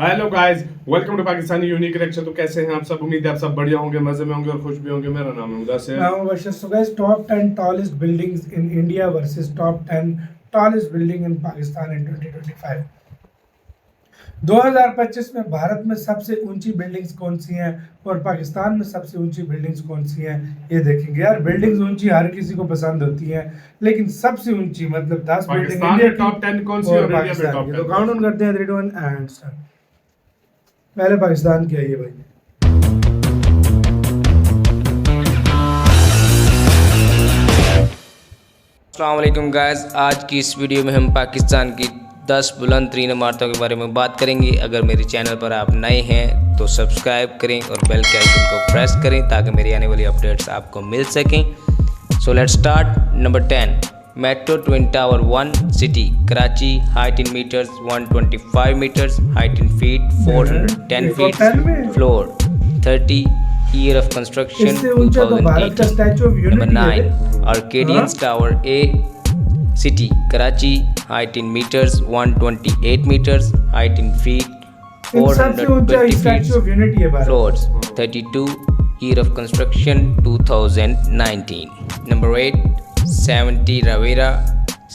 Hello guys, welcome to Pakistani unique reaction. तो कैसे हैं आप सब? उम्मीद है आप सब बढ़िया होंगे, मजे में होंगे और खुश भी होंगे। मेरा नाम है Mudassir. Now versus so guys, top 10 tallest buildings in India versus top 10 tallest building in Pakistan in 2025। 2025 में भारत में सबसे ऊंची बिल्डिंग्स कौन सी हैं और पाकिस्तान में सबसे ऊंची बिल्डिंग्स कौन सी हैं, ये देखेंगे। यार बिल्डिंग्स ऊंची हर किसी को पसंद होती हैं, लेकिन सबसे ऊंची मतलब 10 बिल्डिंग इंडिया की टॉप 10 कौन सी और इंडिया में टॉप 10? तो काउंट डाउन करते हैं 3 2 1 एंड स्टार्ट। पहले पाकिस्तान की आइए भाई। अस्सलाम वालेकुम गाइस, आज की इस वीडियो में हम पाकिस्तान की 10 बुलंद तरीन इमारतों के बारे में बात करेंगे। अगर मेरे चैनल पर आप नए हैं तो सब्सक्राइब करें और बेल के आइकन को प्रेस करें ताकि मेरी आने वाली अपडेट्स आपको मिल सकें। So let's start. Number 10, metro twin tower 1 city Karachi, height in metres 125 metres, height in feet 410 feet, floor 30, year of construction 2018. Number 9, Arcadians Tower A City Karachi, height in meters 128 meters, height in feet 420 feet, floors 32, year of construction 2019. Number 8, 70 Ravera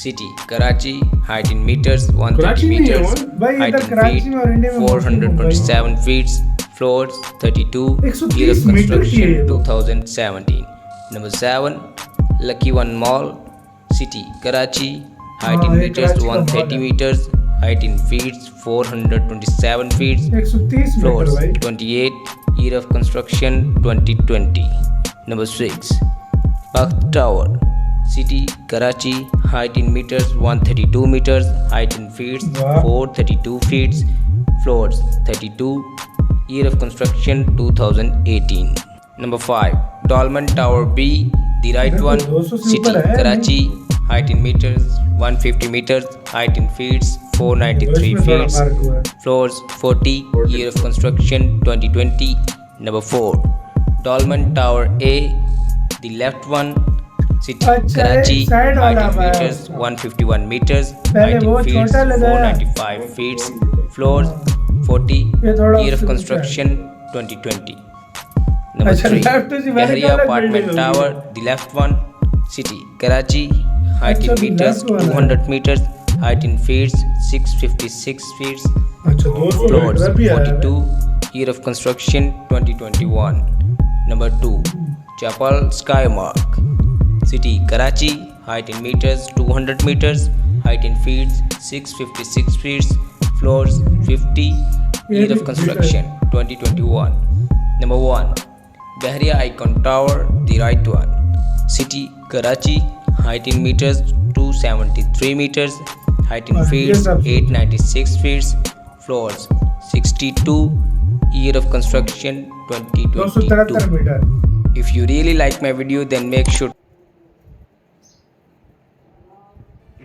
City Karachi, height in meters 130 meters, height in feet 427 feet, floors 32, year of construction 2017. Number 7, Lucky One Mall City Karachi, height in meters 130 meters, height in feet 427 feet, floors 28, year of construction 2020. Number 6, Bakht Tower City Karachi, height in meters 132 meters, height in feet 432 feet, floors 32, year of construction 2018. Number 5, Dolmen Tower B, the right one, City Karachi, height in meters 150 meters, height in feet 493 feet, floors 40, year of construction 2020. Number 4, Dolmen Tower A, the left one, City Karachi, height in meters 151 meters, height in feet 495 feet, floors 40, year of construction 2020. Number 3, Gahria Apartment Tower, the left one, City Karachi, height in meters 200 meters, height in feet 656 feet, floors 42, year of construction 2021. Number 2, Chapel Skymark City Karachi, height in meters 200 meters, height in feet 656 feet, floors 50, year of construction 2021. Number 1, Gahria Icon Tower, the right one, City Karachi, height in meters 273 meters, height in feet 896 feet, floors 62, year of construction 2022. If you really like my video then make sure।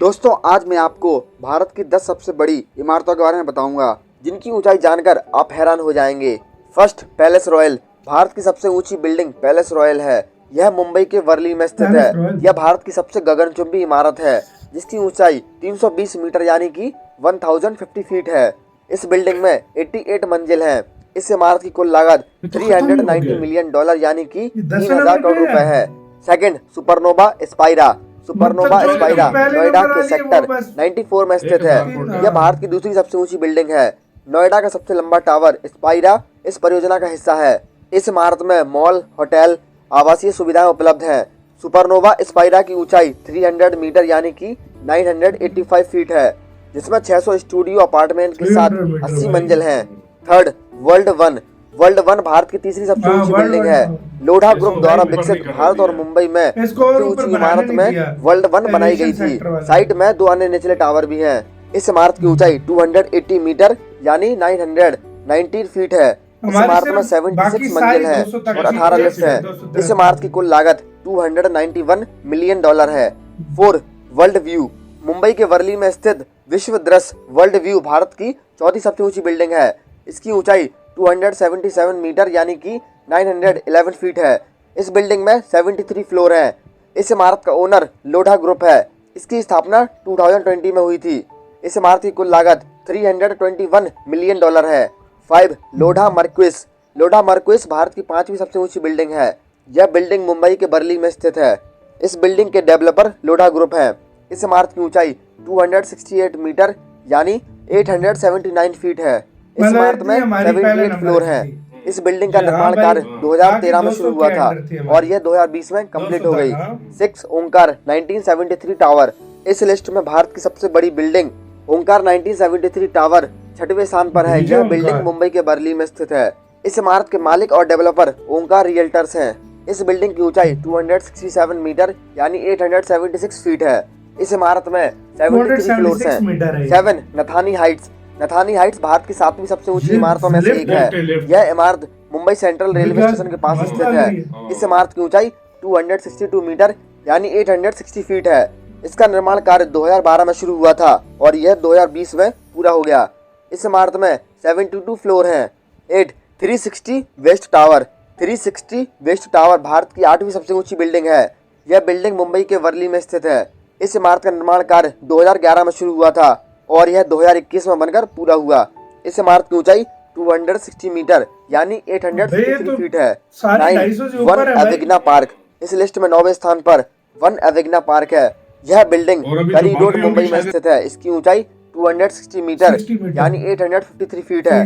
दोस्तों, आज मैं आपको भारत की 10 सबसे बड़ी इमारतों के बारे में बताऊंगा जिनकी ऊंचाई जानकर आप हैरान हो जाएंगे। First, palace royal. भारत की सबसे ऊंची बिल्डिंग पैलेस रॉयल है। यह मुंबई के वर्ली में स्थित है। यह भारत की सबसे गगनचुंबी इमारत है जिसकी ऊंचाई 320 मीटर यानी कि 1050 फीट है। इस बिल्डिंग में 88 मंजिल हैं। इस इमारत की कुल लागत $390 मिलियन यानी कि 3000 करोड़ रुपए है। Second, supernova Spira. Supernova Spira Noida के सेक्टर 94 में स्थित है। यह भारत की दूसरी सबसे ऊंची बिल्डिंग है। नोएडा का सबसे लंबा टावर स्पाइरा इस परियोजना का हिस्सा है। इस इमारत में मॉल, होटल, आवासीय सुविधाएं उपलब्ध हैं। सुपरनोवा स्पाइरा की ऊंचाई 300 मीटर यानी कि 985 फीट है, जिसमें 600 स्टूडियो अपार्टमेंट के साथ 80 मंजिल हैं। Third, world one. World one Bharat की तीसरी सबसे ऊंची बिल्डिंग है। लोढ़ा ग्रुप द्वारा विकसित भारत और मुंबई में सबसे ऊंची इमारत में वर्ल्ड वन बनाई गई थी। साइट में 2 अन्य निचले टावर भी हैं। इस इमारत की ऊंचाई 280 मीटर यानी 919 फीट है। इस इमारत में 76 मंजिल हैं और 18 लिफ्ट हैं। इस इमारत की कुल लागत $291 मिलियन है। 4, वर्ल्ड व्यू। मुंबई के वर्ली में स्थित विश्व दृश्य वर्ल्ड व्यू भारत की चौथी सबसे ऊंची बिल्डिंग है। इसकी ऊंचाई 277 मीटर यानी कि 911 फीट है। इस बिल्डिंग में 73 फ्लोर हैं। इस इमारत का ओनर लोढ़ा ग्रुप है। इसकी स्थापना 2020 में हुई थी। इस इमारत की कुल लागत $321 मिलियन है। 5. लोढ़ा मार्क्विस। लोढ़ा मार्क्विस भारत की 5वीं सबसे ऊंची बिल्डिंग है। यह बिल्डिंग मुंबई के बर्ली में स्थित है। इस बिल्डिंग के डेवलपर लोढ़ा ग्रुप है। इस इमारत की ऊंचाई 268 मीटर यानी 879 फीट है। इस इमारत में 78 फ्लोर हैं। इस बिल्डिंग का निर्माण कार्य 2013 में शुरू हुआ था और यह 2020 में कंप्लीट हो गई। 6. ओंकार 1973 टावर। इस लिस्ट में भारत की सबसे बड़ी बिल्डिंग ओंकार 1973 टावर 6वें स्थान पर है। यह बिल्डिंग मुंबई के बर्ली में स्थित है। इस इमारत के मालिक और डेवलपर ओंकार रियल्टर्स हैं। इस बिल्डिंग की ऊंचाई 267 मीटर यानी 876 फीट है। इस इमारत में 73 फ्लोर्स हैं। 7. नथानी हाइट्स। नथानी हाइट्स भारत की 7वीं सबसे ऊंची इमारतों में से एक है। यह इमारत मुंबई सेंट्रल रेलवे स्टेशन के पास स्थित है। इस इमारत की ऊंचाई 262 मीटर यानी 860 फीट है। इसका निर्माण कार्य 2012 में शुरू हुआ था और यह 2020 में पूरा हो गया। इस इमारत में 72 फ्लोर हैं। 8. 360 west tower. 360 west tower Bharat की 8वीं सबसे ऊंची बिल्डिंग है। यह बिल्डिंग मुंबई के वर्ली में स्थित है। इस इमारत का निर्माण कार्य 2011 में शुरू हुआ था और यह 2021 में बनकर पूरा हुआ। इस इमारत की ऊंचाई 260 मीटर यानी 853 फीट है। 9. वन एवेग्ना पार्क। इस लिस्ट में 9वें स्थान पर वन एवेग्ना पार्क है। यह बिल्डिंग करी रोड मुंबई में स्थित है। इसकी ऊंचाई 260 मीटर यानी 853 फीट है।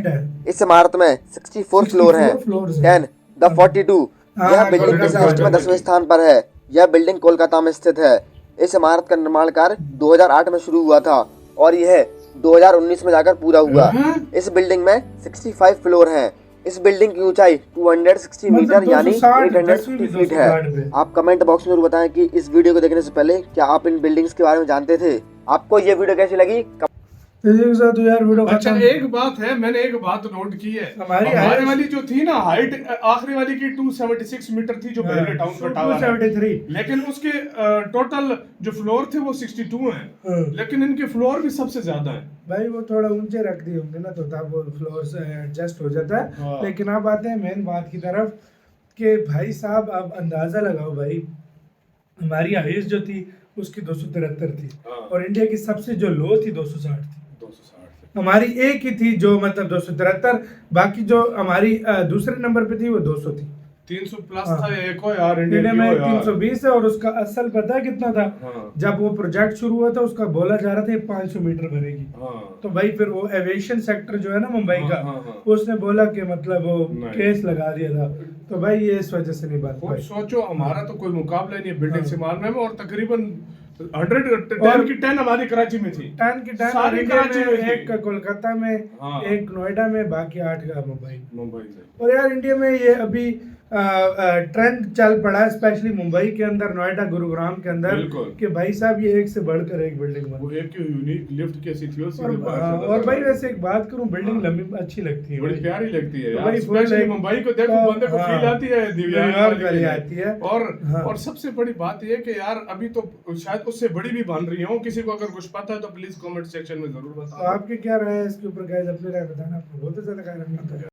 इस इमारत में 64 फ्लोर हैं। 10. द 42। यह बिल्डिंग किस लिस्ट में 10वें स्थान पर है। यह बिल्डिंग कोलकाता में स्थित है। इस इमारत का निर्माण कार्य 2008 में शुरू हुआ था और यह 2019 में जाकर पूरा हुआ। इस बिल्डिंग में 65 फ्लोर हैं। इस बिल्डिंग की ऊंचाई 260 मीटर यानी 850 फीट है। आप कमेंट बॉक्स में जरूर बताएं कि इस वीडियो को देखने से पहले क्या आप इन बिल्डिंग्स के बारे में जानते थे। आपको ये वीडियो कैसी लगी? अच्छा, एक बात है, मैंने एक बात नोट की है। हमारे वाली जो थी ना हाइट आखिरी वाली की 276 मीटर थी जो पहले टाउन का टावर है। लेकिन उसके टोटल जो फ्लोर थे वो 62 हैं। लेकिन इनके फ्लोर भी सबसे ज्यादा हैं। भाई वो थोड़ा ऊंचे रख दिए होंगे ना तो तब वो फ्लोर से एडजस्ट हो जाता है। लेकिन अब आते हैं मेन बात की तरफ कि भाई साहब आप अंदाजा लगाओ भाई, हमारी हाइट जो थी उसकी 273 थी और इंडिया की सबसे जो लो थी 260 थी। हमारी एक ही थी जो मतलब 273, बाकी जो हमारी दूसरे नंबर पे थी वो 200 थी। 300 प्लस था एक हो यार इंडिया में 320 है और उसका असल पता है कितना था? जब वो प्रोजेक्ट शुरू हुआ था उसका बोला जा रहा था 500 मीटर भरेगी। तो भाई फिर वो एविएशन सेक्टर जो है ना मुंबई का, उसने बोला कि मतलब वो केस लगा दिया था। तो भाई ये इस वजह से नहीं बात। सोचो हमारा तो कोई मुकाबला नहीं है बिल्डिंग से मारने में और तकरीबन 10 की 10 हमारी कराची में थी। 10 की 10 सारी कराची में थी। एक कोलकाता में, एक नोएडा में, बाकी 8 का मुंबई में। और यार इंडिया में ये अभी ट्रेंड चल पड़ा है स्पेशली मुंबई के अंदर, नोएडा, गुरुग्राम के अंदर कि भाई साहब ये एक से बढ़कर एक बिल्डिंग वो एक यूनिक लिफ्ट कैसी थी और भाई वैसे एक बात करूं, बिल्डिंग लंबी अच्छी लगती है, बड़ी प्यारी लगती है भाई। स्पेशली मुंबई को देखो बंदे को फील आती है, न्यूयॉर्क वाली आती है। और सबसे बड़ी बात ये कि यार अभी तो शायद उससे बड़ी भी बन रही हो। किसी को अगर कुछ पता है तो प्लीज कमेंट सेक्शन में जरूर बताओ। आपकी क्या राय है इसके ऊपर गाइस? अपनी राय बताना। आपको बहुत ज्यादा